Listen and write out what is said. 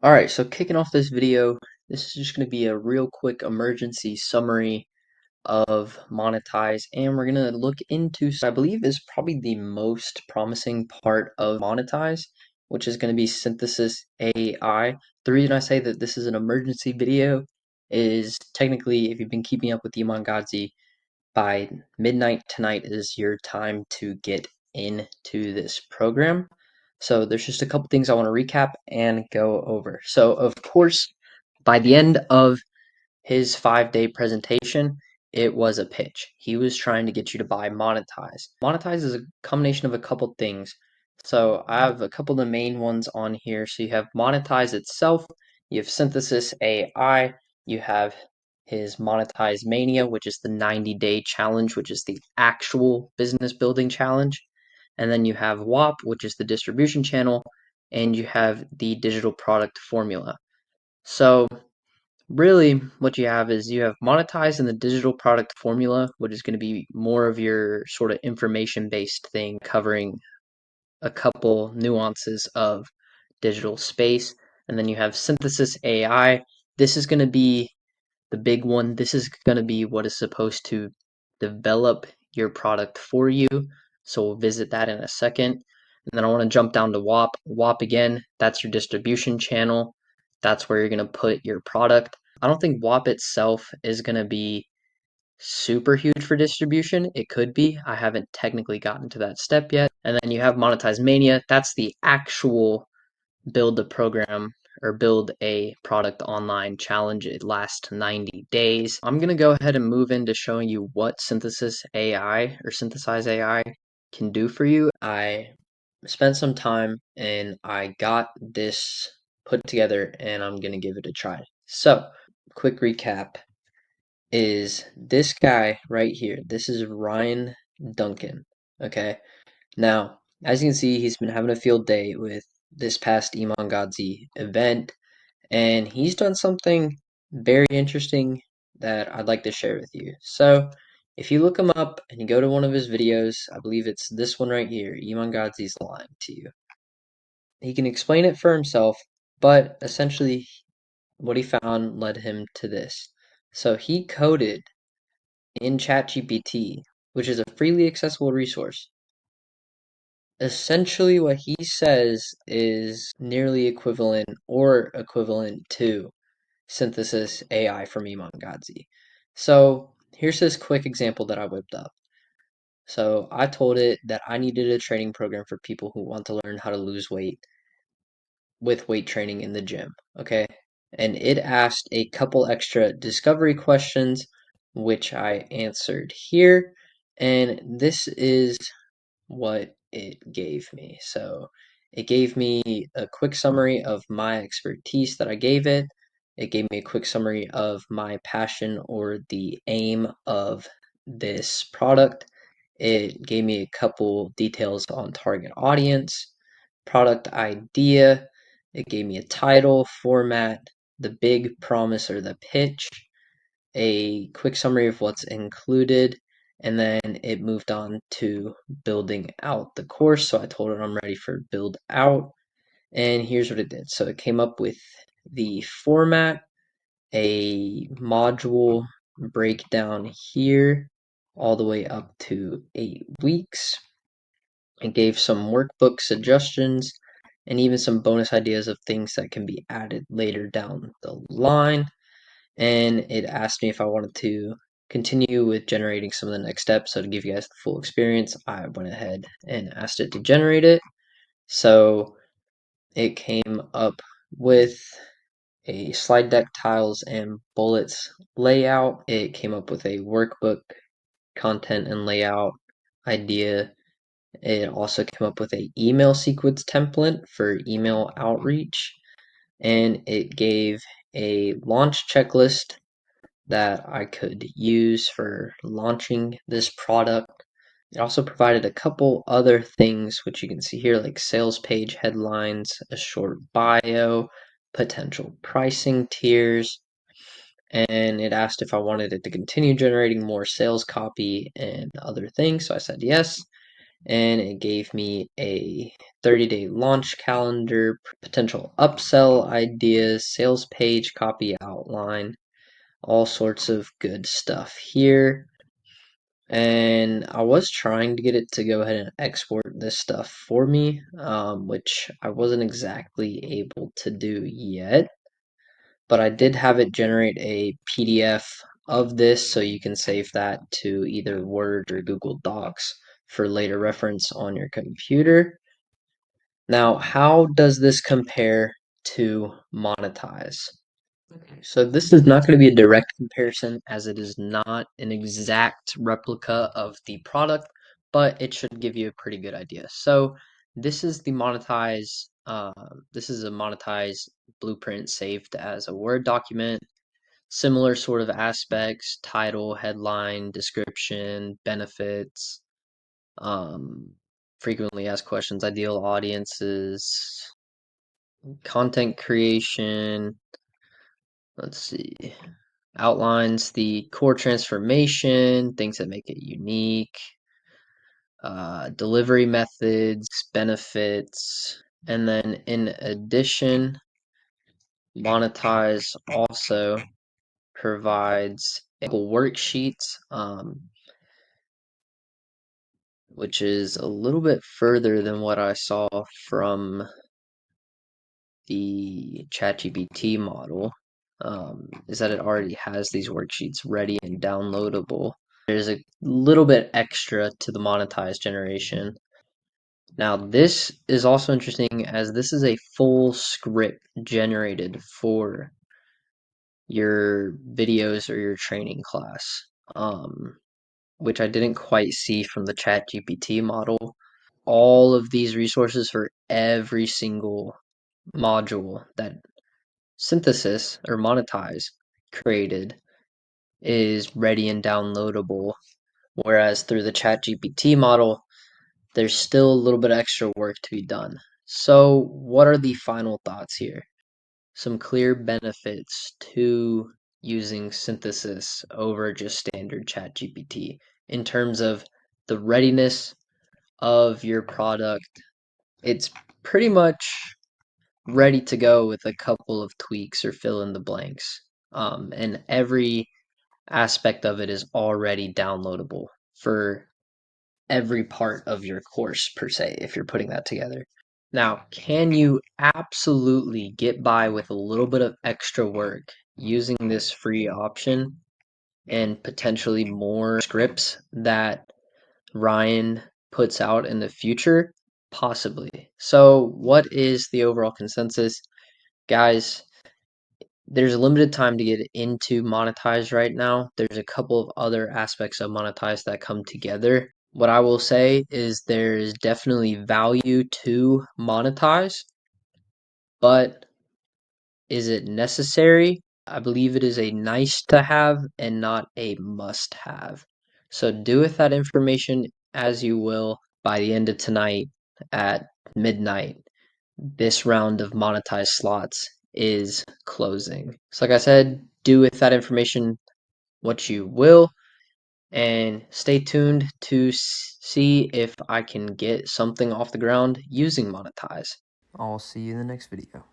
Alright, so kicking off this video, this is just going to be a real quick emergency summary of Monetise, and we're going to look into, I believe is probably the most promising part of Monetise, which is going to be synthesis AI. The reason I say that this is an emergency video is technically, if you've been keeping up with Iman Gadzhi, by midnight tonight is your time to get into this program. So there's just a couple things I want to recap and go over. So of course, by the end of his 5-day presentation, it was a pitch. He was trying to get you to buy Monetise. Monetise is a combination of a couple things. So I have a couple of the main ones on here. So you have Monetise itself, you have Synthesis AI, you have his Monetise Mania, which is the 90-day challenge, which is the actual business building challenge. And then you have WAP, which is the distribution channel, and you have the digital product formula. So really what you have is you have Monetise and the digital product formula, which is going to be more of your sort of information based thing, covering a couple nuances of digital space. And then you have synthesis AI. This is going to be the big one. This is going to be what is supposed to develop your product for you. So we'll visit that in a second. And then I want to jump down to WAP. WAP again, that's your distribution channel. That's where you're going to put your product. I don't think WAP itself is going to be super huge for distribution. It could be. I haven't technically gotten to that step yet. And then you have Monetize Mania. That's the actual build a program or build a product online challenge. It lasts 90 days. I'm going to go ahead and move into showing you what Synthesis AI or Synthesize AI can do for you. I spent some time and I got this put together and I'm going to give it a try. So, quick recap is this guy right here. This is Ryan Duncan. Okay. Now, as you can see, he's been having a field day with this past Iman Gadzhi event, and he's done something very interesting that I'd like to share with you. So, if you look him up and you go to one of his videos, I believe it's this one right here, Iman Gadzhi's lying to you. He can explain it for himself, but essentially what he found led him to this. So he coded in ChatGPT, which is a freely accessible resource. Essentially, what he says is nearly equivalent or equivalent to synthesis AI from Iman Gadzhi. So here's this quick example that I whipped up. So I told it that I needed a training program for people who want to learn how to lose weight with weight training in the gym. Okay. And it asked a couple extra discovery questions, which I answered here. And this is what it gave me. So it gave me a quick summary of my expertise that I gave it. It gave me a quick summary of my passion or the aim of this product. It gave me a couple details on target audience, product idea. It gave me a title, format, the big promise or the pitch, a quick summary of what's included, and then it moved on to building out the course. So I told it I'm ready for build out, and here's what it did. So it came up with the format, a module breakdown here, all the way up to 8 weeks. It gave some workbook suggestions and even some bonus ideas of things that can be added later down the line. And it asked me if I wanted to continue with generating some of the next steps. So to give you guys the full experience, I went ahead and asked it to generate it. So it came up with a slide deck tiles and bullets layout. It came up with a workbook content and layout idea. It also came up with a email sequence template for email outreach, and it gave a launch checklist that I could use for launching this product. It also provided a couple other things, which you can see here, like sales page headlines, a short bio, potential pricing tiers, and it asked if I wanted it to continue generating more sales copy and other things. So I said yes. and it gave me a 30-day launch calendar, potential upsell ideas, sales page, copy outline, all sorts of good stuff here. And I was trying to get it to go ahead and export this stuff for me, which I wasn't exactly able to do yet. But I did have it generate a PDF of this, so you can save that to either Word or Google Docs for later reference on your computer. Now, how does this compare to Monetise? So this is not going to be a direct comparison as it is not an exact replica of the product, but it should give you a pretty good idea. So this is the Monetise, this is a Monetise blueprint saved as a Word document. Similar sort of aspects, title, headline, description, benefits, frequently asked questions, ideal audiences, content creation. Let's see. Outlines the core transformation, things that make it unique, delivery methods, benefits, and then in addition, Monetise also provides worksheets, which is a little bit further than what I saw from the ChatGPT model, is that it already has these worksheets ready and downloadable. There's a little bit extra to the monetized generation. Now, this is also interesting as this is a full script generated for your videos or your training class, which I didn't quite see from the ChatGPT model. All of these resources for every single module that Synthesis or Monetise created is ready and downloadable, whereas through the ChatGPT model, there's still a little bit of extra work to be done. So, what are the final thoughts here? Some clear benefits to using Synthesis over just standard ChatGPT in terms of the readiness of your product. It's pretty much ready to go with a couple of tweaks or fill in the blanks. And every aspect of it is already downloadable for every part of your course, per se, if you're putting that together. Now, can you absolutely get by with a little bit of extra work using this free option and potentially more scripts that Ryan puts out in the future? Possibly. So, what is the overall consensus? Guys, there's a limited time to get into Monetise right now. There's a couple of other aspects of Monetise that come together. What I will say is there is definitely value to Monetise, but is it necessary? I believe it is a nice to have and not a must have. So do with that information as you will. By the end of tonight at midnight, this round of monetized slots is closing. So like I said, do with that information what you will, and stay tuned to see if I can get something off the ground using Monetise. I'll see you in the next video.